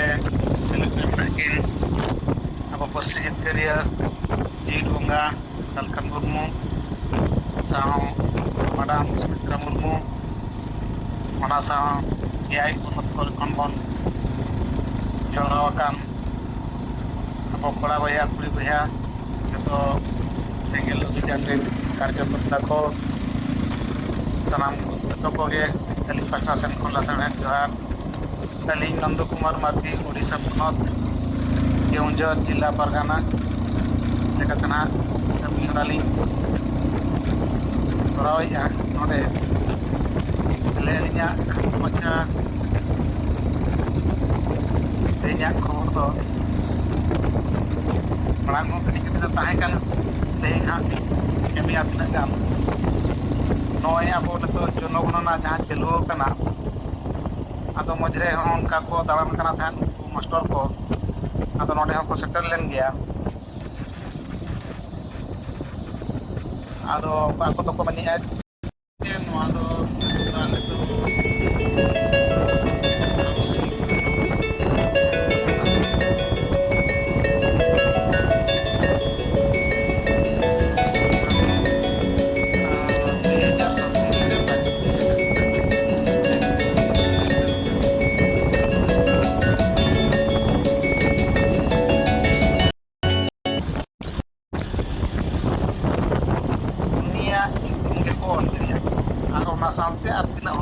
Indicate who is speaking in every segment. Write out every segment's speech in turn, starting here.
Speaker 1: seleb mungkin apa persijit karya di Bunga Talkan Murmu sang Madam Sumitra Murmu mana sang Kiai Punut Konbon jolawakan apa kora baya kuri baya joto singgil ujian rin karya bertako sanam toko ge kali pasna sen kon lasan johar kali Nandu Kumar Mardi Odisha Punot Keonjor Jilla Pargana lekatana kami rali Torawai ya node lelinya maca lelinya khobor do marang mo tadi kita tahan kan lelinya kami atna kan noy abo nato jono gonona jahan celu kana ado mojre hon ka ko dalam kana than master ko ado node ko setel len gya ado ba ko to ko mani ad no ado dale to sampai artinya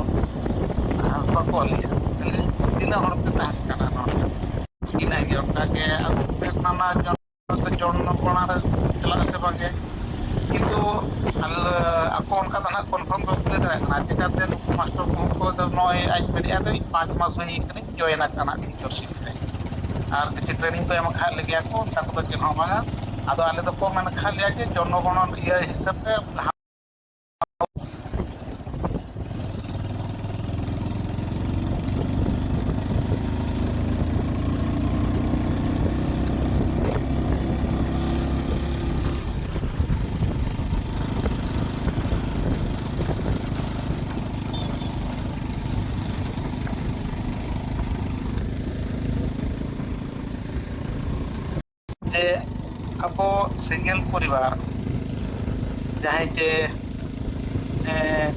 Speaker 1: apa kol ya jadi tidak harus tahan karena ini gitu kayak aku nama John Konar jelas sebagai itu aku angkat anak confirm ke kulit nanti kata master ko noy aj media itu 5 mas ini kan join anak leadership আর কিছু training তো আমাকে খালি গিয়া কো তাকে তো চিন্হ বাঙা আদো আলে তো কম মানে খালি আছে জনগণন ইয়ে হিসাবে যে আবো সিঙ্গেল পরিবার যাই যে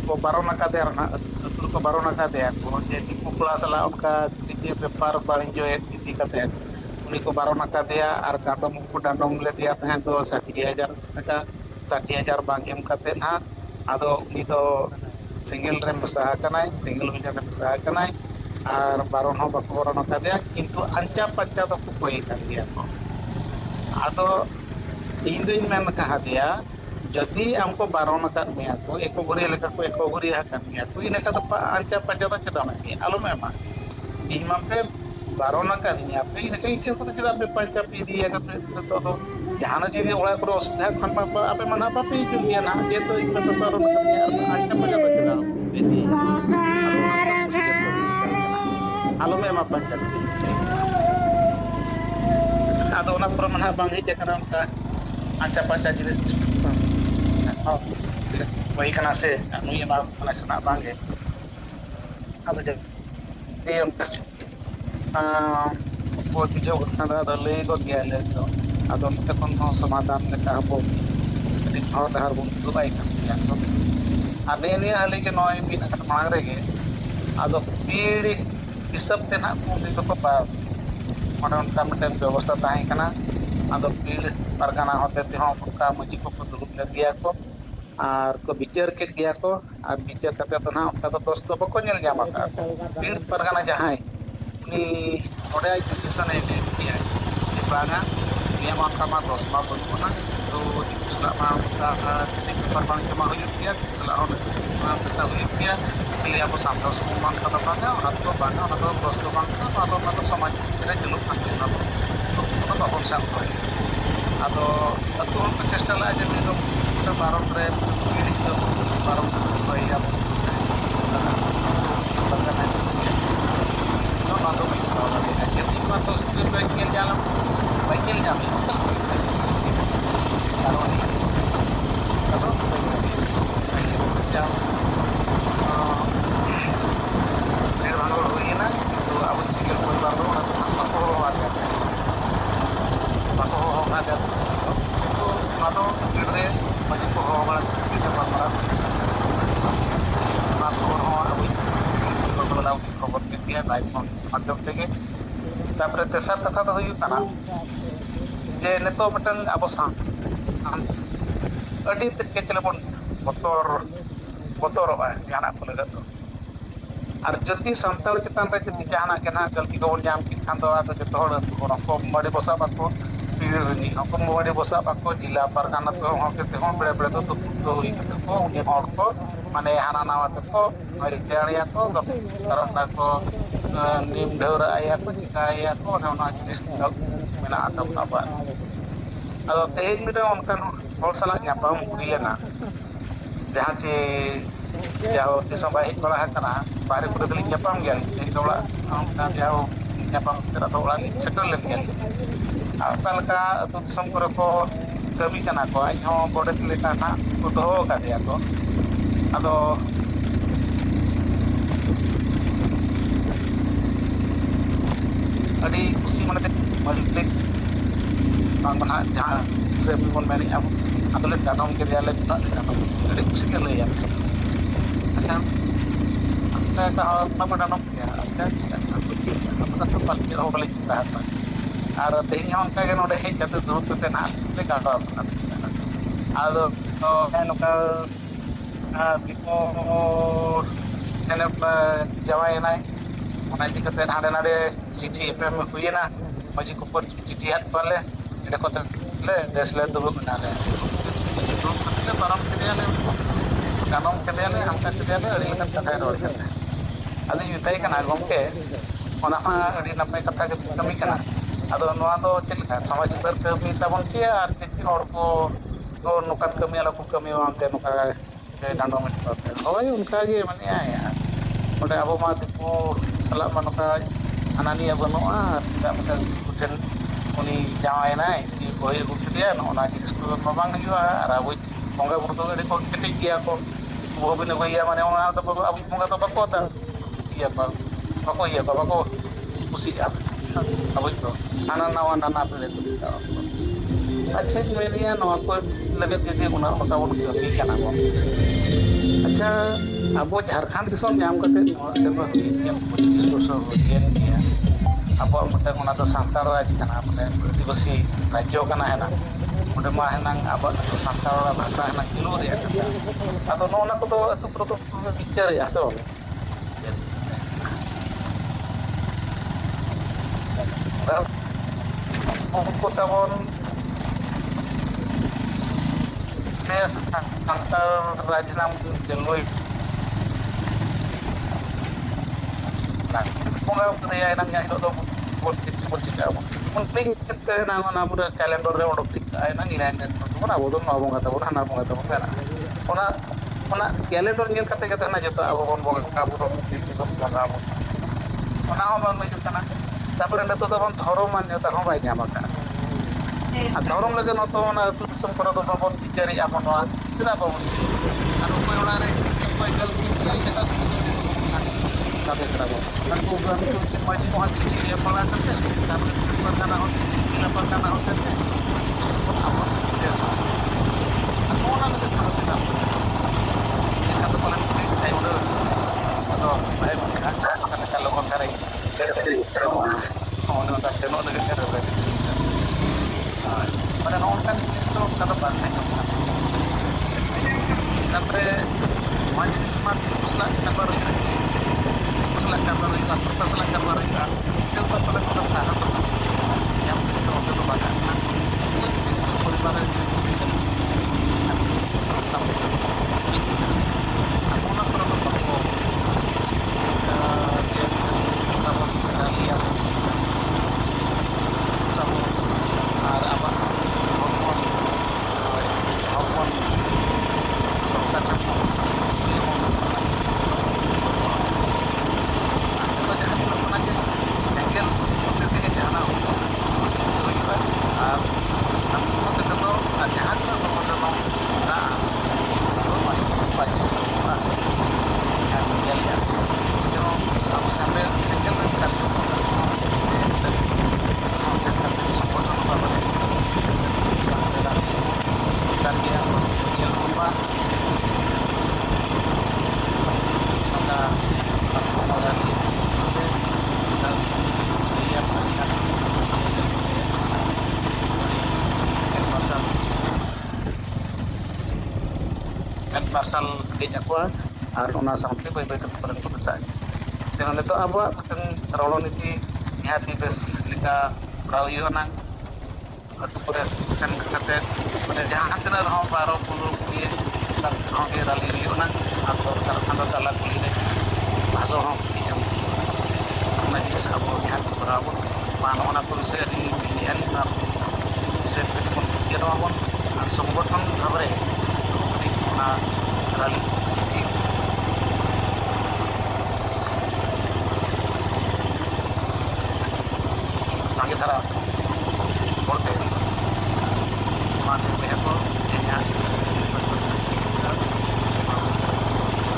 Speaker 1: को बारह नाका दे रहा अतुल को बारह नाका दे को जे टिपू क्लास ला उनका दीदी व्यापार वाणिज्य दीदी कते उन्हीं को बारह नाका दिया और कादम को डांडोम ले दिया तहन तो 60,000 टाका 60,000 बांग एम कते ना आदो उन्हीं तो सिंगल रे मसा कनाय सिंगल विजन रे मसा कनाय और बारह हो बाको बारह नाका दिया किंतु अंचा पंचा तो को कोई कर दिया को आदो इन दिन में कहा दिया जदि हमको बारह नकार मिया को एको घुरी लेका को एको घुरी हकन मिया को इने का तो अंचा पंचा तो चदा में आलो में मा इन मा पे बारह नका दिया पे इने कई के को चदा पे पंचा पी दिया का तो जहां जदि ओला को असुविधा खन मा आपे मना पापी जुलिया ना जे तो इन पे बारह नका दिया अंचा पंचा तो चदा बेटी आलो में मा पंचा आदो ना पर मना बांगी जकरा का अंचा पंचा जिनिस वही कना से नुई मा कना सना बांगे अब जब ये उनका को जो घटना दा ले को गया ले तो अब उनके कोनो समाधान ले का हो दिन और हर बुन दुबाई कर दिया तो अने ने हले के नोय भी ना मांग रहे के अब पीढ़ी इस सब ते ना को तो को माने उनका मिटन व्यवस्था ताहे कना अब पीढ़ी परगना होते थे हम उनका मजी को दुरुप ले गया को और को बिचार के गया को और बिचार करते तो ना उनका तो दोस्त तो बको नेल जामा का पीर परगना जहां उनी ओडे डिसीजन है दिया ये बागा ये मानका मा दोस्त मा बना तो इस्लामा का परगना जमा हो गया इस्लाम ना पता हो गया इसलिए आप सामने सम्मान का बागा और तो बागा और तो दोस्त बागा और तो समाज रे चलो पांच ना तो बाबन साथ है आदो अतु चेष्टा ला जे बारह रे बारह भैया तो बाइकिल जालम बाइकिल जामी भीड़ भांगड़ हुई ना तो अब सिंगल परिवार माध्यम तेगे तापर तेसर कथा तो हुई कना जे नितो मिटन अब अड़ी तेज के चले बन बतर बतरवा जाना को लगा तो और जदि सानताल चितान रे जदि जाना के ना गलती को जाम कि खान दो आदो जतो हड़ को मड़ी बसा बाको पीरनी को मड़ी बसा बाको जिला परगाना तो हो के ते हो बड़े बड़े तो हुई के को उनी हड़ को माने हाना नावा तो को हरि देड़िया को तो करना को नीम ढौरा आया को चिकाया को ना जिनिस तो मेना आदम नाबा अदो तेज मिरे उनका हड़ सला ᱧᱟᱯᱟᱢ हुई लेना जहाँ चे जाओ दिसों बाहर बड़ा है कना बाहर पूरे दिल्ली ᱧᱟᱯᱟᱢ गया एक दौड़ा उनका जाओ ᱧᱟᱯᱟᱢ तेरा दौड़ा ली सेटल ले गया आता लगा तो दिसों करे को कमी कना को आज हम बड़े लेका ना को दोहो का दिया को अदो अड़ी खुशी मने मलिक बांग बना जहाँ से मन मैंने अब अदले दानम के दिया ले ना अड़ी खुशी के ले यार अच्छा अच्छा का अपना दानम क्या अच्छा apa तो पाल के रोड ले kita और तेज हम का के नोडे हेज जाते दूर ते ना ले काटा आदो तो नोका बिको एने जवाई नाय ओना इदी कते हाडे नाडे चिठी एपएम हुईना मजी को पर चिठी हाथ पाले एडे को ले देश ले दुबु बनाले दुबु कते परम के ले कानम के ले हम का के ले अड़ी लकन कथा रोड करते आदि युताई कना गमके ओना मा अड़ी नपय कथा के कमी कना आदो नोआ दो चलका समाज तर कमी तबन के आर चिठी और को नुकत कमी आला को कमी वांते नुका डांडो में होय उनका गे माने आया ओडे अबो मा दिपो सला मनका अनानिया बनुआ ता मटन कुटन उनी जावाय नाय ती कोई गुट दिया ओना जिनिस को बांग हुआ आर अबो बंगा बुड़ तो अड़ी को केटे गया को वो बिन भैया माने ओना तो अब बंगा तो बको ता iya bako iya bako kusi अब तो नाना नवा नाना पे तो अच्छा मेरिया नवा को लगे जैसे उना मका उन कमी कना को अच्छा अब झारखंड दिसोम नाम करते सेवा हुई हम पुलिस को दियन गया अब मते उना तो सांतार राज कना माने आदिवासी राज्य कना है ना उडे मा हेनांग अब तो सांतार भाषा है ना किलो रे अतो नोना को तो अतो प्रोतो पिक्चर है आसो उनको तबन सांतार राजनाम जलवाई bunga budaya nang yang itu buat kita mungkin kita nang na pura kalender re odok kita nang ina na bodo na bunga ta bona na bunga ta bona ona kalender ngel kate kate na jeta abo bon bunga ka bodo kita kana ona ho bang meju kana tapore na to bon thorom man jeta ho bai nyama ka a thorom lage no to ona tu sampara do bon bichari amon wa sina bon anu ko ona re pai gal ki jeta sampai berapa? Kan program itu masih mohon cici yang malah nanti, tapi perkara hotel, apa? Biasa. Aku orang itu harus kita. Yang kata paling penting saya udah atau saya bukan karena kalau kontrak dari oh nanti saya nak dengar dari. Pada nonton itu kata bantai kan. Sampai majlis smart pusat kabar selangkah mereka serta selangkah mereka yang pada sana yang itu untuk kebanyakan itu beribadah sampai aku nak pernah bertemu sama kalian sama apa hormon serta Nah, ᱢᱟᱨᱥᱟᱞ ᱦᱮᱡ ᱟᱠᱚᱣᱟ ᱟᱨ ᱚᱱᱟ ᱥᱟᱶᱛᱮ ᱵᱟᱹᱭ ᱵᱟᱹᱭ ᱛᱮ ᱯᱟᱞᱮᱱ ᱠᱚ ᱢᱮᱥᱟᱜ ᱤᱫᱤᱜᱼᱟ᱾ ᱱᱤᱛᱚᱜ ᱟᱵᱚᱣᱟᱜ ᱢᱤᱫᱴᱮᱱ ᱨᱚᱲᱚᱱᱤᱛᱤ ᱱᱤᱦᱟᱹᱛᱤ ᱵᱮᱥ ᱞᱮᱠᱟ ᱠᱚᱨᱟᱣ ᱦᱩᱭᱩᱜᱼᱟ ᱱᱟᱝ ᱟᱹᱛᱩ ᱠᱚᱨᱮ ᱥᱮᱱ ᱠᱟᱛᱮᱫ ᱢᱟᱱᱮ ᱡᱟᱦᱟᱸ ᱛᱤᱱᱟᱹᱜ ᱨᱮᱦᱚᱸ 12 15 20 ᱨᱮᱦᱚᱸ ᱜᱮ ᱨᱟᱹᱞᱤ ᱦᱩᱭᱩᱜ ᱱᱟᱝ ᱟᱨ ᱫᱚᱨᱠᱟᱨ ᱠᱷᱟᱱ ᱫᱚ ᱛᱟᱞᱟ ᱠᱩᱞᱦᱤ ᱨᱮ ᱵᱷᱟᱥᱚᱱ ᱦᱚᱸ ᱮᱢ ᱦᱩᱭᱩᱜᱼᱟ᱾ ᱚᱱᱟ ᱡᱤᱱᱤᱥ ᱟᱵᱚ ᱱᱤᱦᱟᱹᱛᱤ ᱠᱚᱨᱟᱣ ᱟᱵᱚᱱ ᱢᱟ ᱱᱚᱜᱼᱚ ᱱᱚᱣᱟ ᱠᱚ ᱵᱤᱥᱚᱭ ᱟᱹᱞᱤᱧ ᱞᱤᱧ ᱢᱮᱱᱮᱫᱼᱟ ᱱᱚᱣᱟ ᱠᱚ ᱵᱤᱥᱚᱭ ᱛᱮ ᱡᱮᱢᱚᱱ ᱩᱭᱦᱟᱹᱨᱚᱜ ᱟᱵᱚᱱ ᱟᱨ ᱥᱚᱝᱜᱚᱴᱷᱚᱱ ᱵᱷᱟᱵᱽ ᱨᱮ ᱟᱵᱚ ᱠᱟᱹᱴᱤᱡ ᱚᱱᱟ ᱨᱟᱹᱞᱤ ᱤᱫᱤ ᱥᱟᱸᱜᱮ ᱫᱷᱟᱨᱟ ᱦᱚᱲ ᱛᱮ ᱦᱩᱭᱩᱜᱼᱟ᱾ ᱚᱱᱟᱛᱮ ᱵᱚᱭᱦᱟ ᱠᱚ ᱛᱮᱦᱮᱧᱟᱜ ᱦᱚᱭᱛᱳ ᱥᱚᱢᱚᱭ ᱦᱩᱭ ᱮᱱᱟ ᱢᱟ ᱢᱩᱪᱟᱹᱫ ᱡᱚᱦᱟᱨ ᱡᱚᱦᱟᱨ᱾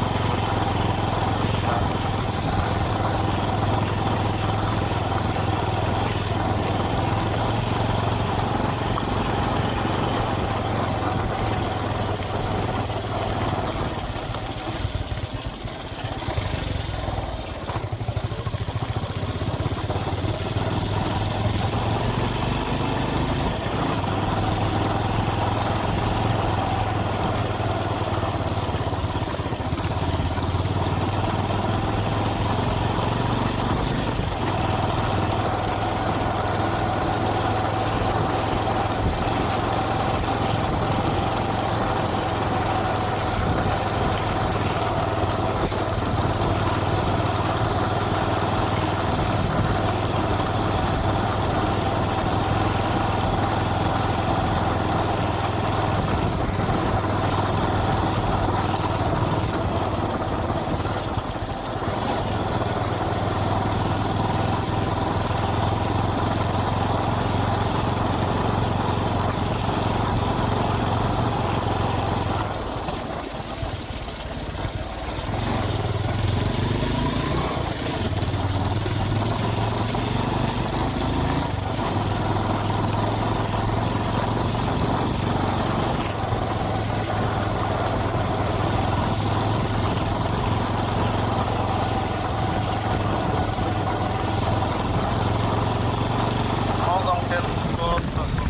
Speaker 1: ᱦᱚᱸ ᱜᱚᱢᱠᱮ ᱱᱩᱠᱩ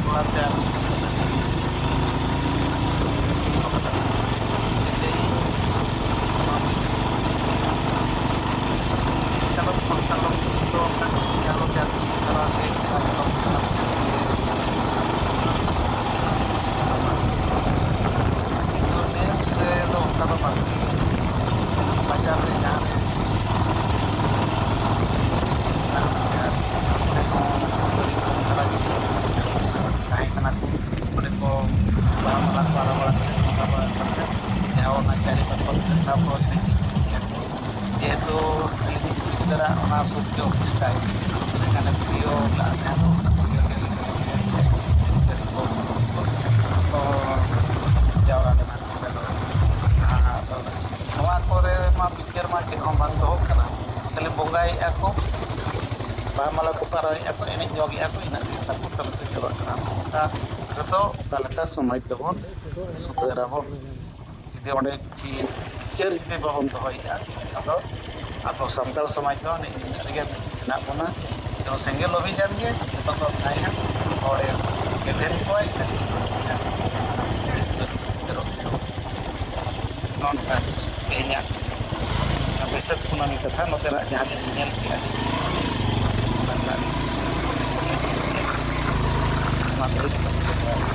Speaker 1: ᱫᱚᱦᱲᱟ ᱛᱮ ᱟᱨ ᱚᱠᱛᱚ ᱠᱟᱛᱮ ᱞᱟᱹᱭ ᱱᱚᱣᱟ ᱠᱟᱞᱚᱢ ᱠᱟᱞᱚᱢ ᱫᱚ ᱚᱱᱠᱟ ᱟᱨᱚ ᱡᱟᱹᱥᱛᱤ ᱫᱷᱟᱨᱟ ᱜᱮ ᱧᱮᱞᱚᱜ ᱠᱟᱱᱟ ᱚᱱᱟ ᱠᱤᱱᱛᱩ ᱱᱮᱥ ᱫᱚ ᱚᱱᱠᱟ ᱫᱚ ᱵᱟᱝᱜᱮ ᱵᱟᱡᱟᱨ ᱨᱮ ᱡᱟᱦᱟᱸ ᱨᱮ ᱢᱮᱱᱟᱜ ᱞᱮᱭᱟ ᱚᱱᱟ ᱠᱚᱨᱮ ᱦᱚᱸ ᱟᱹᱰᱤ ᱠᱚᱢ ᱫᱷᱟᱨᱟ ᱜᱮ ᱛᱟᱦᱮᱸ ᱠᱟᱱᱟ ᱠᱚ ᱚᱸᱰᱮ ᱠᱚ ᱵᱟᱦᱟ ᱢᱟᱞᱟ ᱠᱚ ᱟᱨᱟᱣ ᱵᱟᱲᱟ ᱠᱟᱛᱮᱫ ᱵᱚᱸᱜᱟ ᱵᱟᱲᱟ ᱠᱟᱛᱮᱫ ᱡᱟᱦᱟᱸ ᱚᱱᱟ ᱪᱟᱹᱨᱤ ᱯᱟᱠᱚᱲ ᱴᱷᱮᱱᱴᱟ ᱠᱚ ᱮᱱᱮᱡ ᱤᱫᱤ ᱠᱮᱜᱼᱟ ᱠᱚ ᱡᱮᱦᱮᱛᱩ ᱟᱹᱞᱤᱧᱤᱡ ᱠᱩᱲᱤ ᱜᱤᱫᱽᱨᱟᱹ ᱚᱱᱟ ᱥᱩᱨ ᱜᱮ ᱚᱯᱷᱤᱥ ᱛᱟᱭ ᱛᱟᱦᱚᱞᱮ ᱠᱷᱟᱱ ᱵᱷᱤᱰᱤᱭᱳ ᱞᱟᱜᱼᱟ ᱛᱟᱦᱮᱸ ᱫᱚ ᱚᱱᱟ ᱵᱷᱤᱰᱤᱭᱳ ᱧᱮᱞ ᱧᱮᱞ ᱛᱮ ᱮᱱᱮᱡ ᱪᱟᱹᱨᱤ ᱠᱚ ᱡᱚᱛᱚ ᱦᱚᱲ ᱡᱟᱣᱨᱟ ᱞᱮᱱᱟ ᱠᱚ ᱚᱸᱰᱮ ᱫᱚ ᱟᱫᱚ ᱱᱚᱣᱟ ᱠᱚᱨᱮ ᱢᱟ ᱵᱤᱪᱟᱹᱨ ᱢᱟ ᱪᱮᱫ ᱦᱚᱸ ᱵᱟᱝ ᱫᱚᱦᱚᱜ ᱠᱟᱱᱟ ᱠᱷᱟᱹᱞᱤ ᱵᱚᱸᱜᱟᱭᱮᱫᱼᱟ ᱠᱚ ᱵᱟᱦᱟ ᱢᱟᱞᱟ ᱠᱚ ᱟᱨᱟᱣᱮᱫᱼᱟ ᱠᱚ ᱮᱱᱮᱡ ᱧᱚᱜᱮᱫᱼᱟ ᱠᱚ ᱤᱱᱟᱹᱜ ᱜᱮ ᱛᱟᱠᱚ ᱠᱟᱹᱢᱤ ᱫᱚ ᱪᱟᱵᱟᱜ ᱠᱟᱱᱟ ᱱᱚᱝᱠᱟ ᱨᱮᱫᱚ ᱚᱠᱟ ᱞᱮᱠᱟ ᱥᱚᱢᱟᱡᱽ ᱫᱚᱵᱚᱱ ᱥᱩᱫᱷᱟᱹᱨᱟᱵᱚᱱ ᱡᱩᱫᱤ ᱚᱸᱰᱮ ᱵᱤᱪᱟᱹᱨ ᱡᱩᱫᱤ ᱵᱟᱵᱚᱱ ᱫᱚᱦᱚᱭᱮᱫᱼᱟ ᱟᱫᱚ ᱟᱵᱚ ᱥᱟᱱᱛᱟᱲ ᱥᱚᱢᱟᱡᱽ ᱫᱚ ᱱᱤᱱᱟᱹᱜ ᱨᱮᱜᱮ ᱢᱮᱱᱟᱜ ᱵᱚᱱᱟ ᱛᱮᱬᱮ ᱥᱮᱸᱜᱮᱞ ᱚᱵᱷᱤᱡᱟᱱ ᱜᱮ ᱱᱤᱛᱚᱜ ᱫᱚ ᱢᱮᱱᱟᱭᱟ ᱦᱚᱲᱮ ᱮᱵᱷᱮᱱ ᱠᱚᱣᱟᱭ ᱤᱱᱟᱹ ᱛᱮᱜᱮ ᱩᱱᱤᱭᱟᱜ ᱩᱛᱟᱹᱨᱚᱜ ᱛᱟᱭᱟ ᱱᱚᱝᱠᱟ ᱛᱮᱦᱮᱧᱟᱜ ᱵᱟᱹᱭᱥᱟᱹᱠᱷ ᱠᱩᱱᱟᱹᱢᱤ ᱠᱟᱛᱷᱟ ᱱᱚᱛᱮᱱᱟᱜ ᱡᱟᱦᱟᱸ ᱞᱤᱧ ᱧᱮᱞ ᱠᱮᱜᱼᱟ ᱚᱱᱟ ᱨᱮᱱᱟᱜ ᱞᱤᱧ ᱞᱟᱹᱭ ᱠᱮᱫᱟ ᱢᱟ ᱛᱟᱦᱚᱞᱮ ᱱᱤᱛᱚᱜ ᱫᱚ ᱡᱚᱦᱟᱨ ᱜᱮ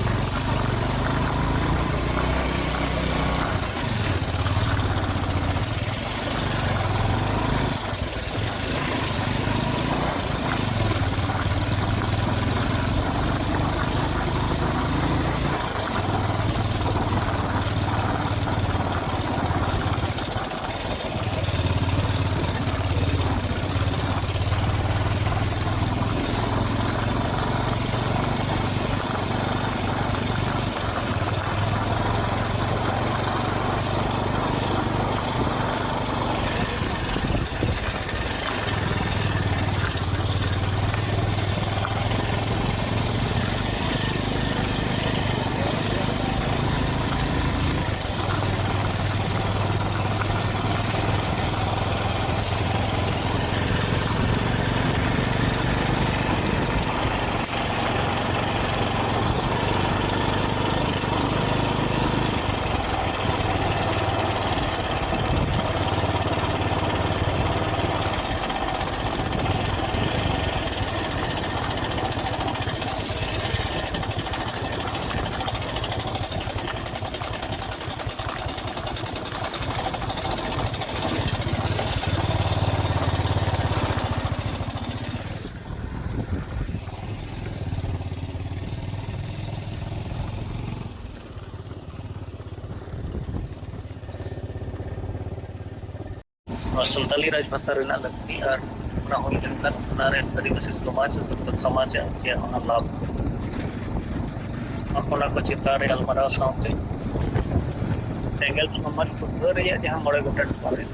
Speaker 2: संताली राजभाषा रेना लगती और ना हुई लेनदेन नारे आदिवासी समाज सत्तर समाज के लाभ अपना को चितारे अलमरा साउंड तेंगल समाज सुधर या जहां मरे गोटा पारे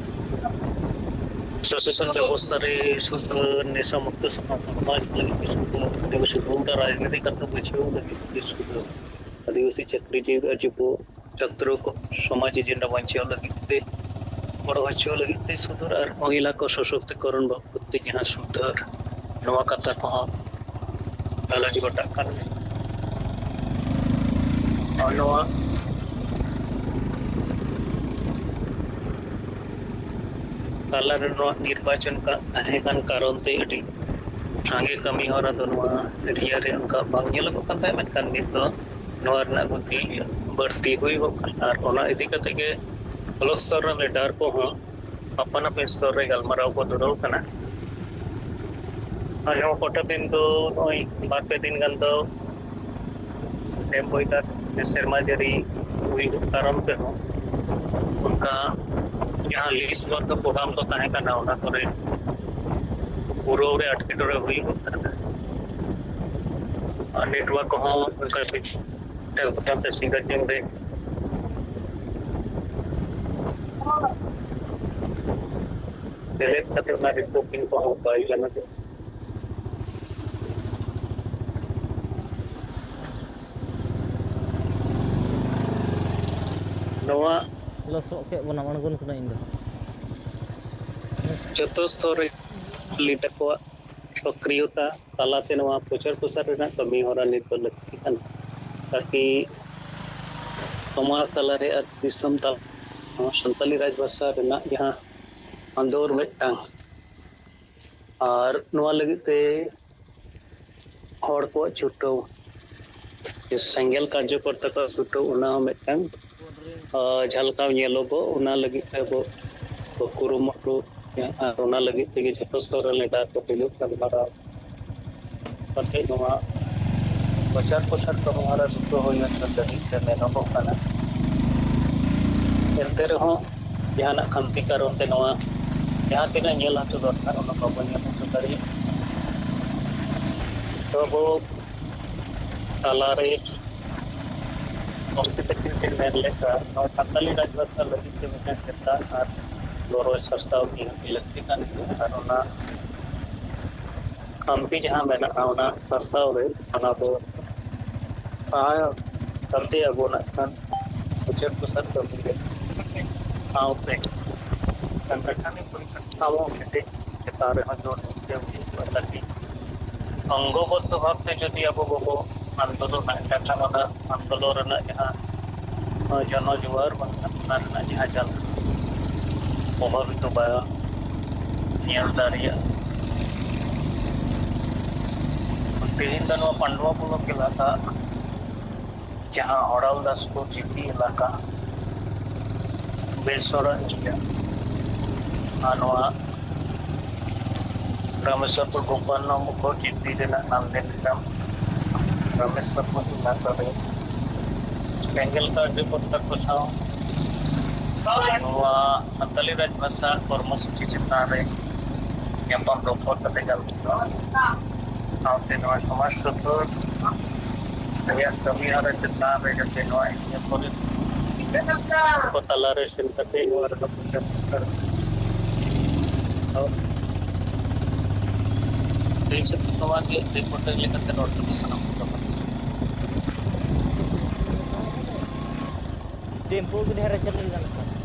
Speaker 2: सोशल व्यवस्था रे शुद्ध नेशा मुक्त समाज लगी शुद्ध आदिवासी गुंडा राजनीति करते बुझियो लगी शुद्ध आदिवासी चक्री जीव चक्र को समाज एजेंडा बंचाव लगी बड़ बच्चों लगे सुधर और महिला को सशक्तिकरण बाबत जहाँ सुधर नवा कथा को गालज गोटा कर निर्वाचन का तहकान कारण ते अड़ी सांगे कमी होरा तो रिया रे उनका बांग येलो को गति बढ़ती हुई हो और ओना इदी कते के ब्लॉक स्तर लीडर को अपन अपन स्तर रे गलमाराव को दुरल कना आयो कोटा दिन तो ओई बार पे दिन गन तो टेम बोइता शर्मा जरी हुई कारण पे हो उनका यहाँ लिस्ट वर्क प्रोग्राम तो तहे का ना होना करे पूरो रे अटकेटरे हुई होता है नेटवर्क हो उनका टेलीफोन पे सिंगल जिंग रे delete kata na reporting ko ang file na to nawa
Speaker 3: losok ke bona mangun kuna indo
Speaker 2: joto story lita ko सक्रियता तालाते नवा प्रचार प्रसार रेना कमी होरा नित लगती kan ताकि समाज तालारे दिसम ता संताली राजभाषा रेना जहां अंदर मिटang और नवा लगते हड़ को छुटो सेंगल कार्यकर्ता को छुटो उना मिटang झलकाव नेलोगो उना लगते बो कुरुमुटु उना लगते के जतो स्तर लेदा तो पिलुक तंबारा पते नवा प्रचार प्रसार को हमारा छुटो होइना तदि ते मेनो kana एंते रहो जहां खांति कारण ते नवा जहाँ तीन नेल हतो दरकार उन को बनिया तो करी तो वो तालारे कॉम्पिटिटिव के मेन लेका और संताली राजभाषा लगी के में करता और लोरो सस्ता की लगती का और ना कंपी जहाँ मेना आना सस्ता रे खाना तो करते अब ना खान कुछ तो सर तो मिले आओ पे संगठन परिकल्पनाओं के तारे हजोर तक अंगबद्ध भावते जदि अब बो आंदोलन आंदोलन जहाँ जनजुआर बना जहाँ चल प्रभावित बाया दारिया तेहन दनवा पांडवा पुलक इलाका जहाँ हड़ाल दास को जीती इलाका Besra anwa Rameswar Gopalna Mukho Jiti Jena Nanden Ram Rameswar Mukho Tare Single Card Reporter Kusao Anwa Santali Rajbhasa Kormasuchi Chitare Yampam Report Tegal Aunte Noa Samaj Sutur Ayah kami ada Chitare Jati Noa Ini Polis Kota Lare Sintate Warna Pujar देख सकते हो आगे reporter लेकर के note में सना
Speaker 3: tempo भी ढेर चल रही है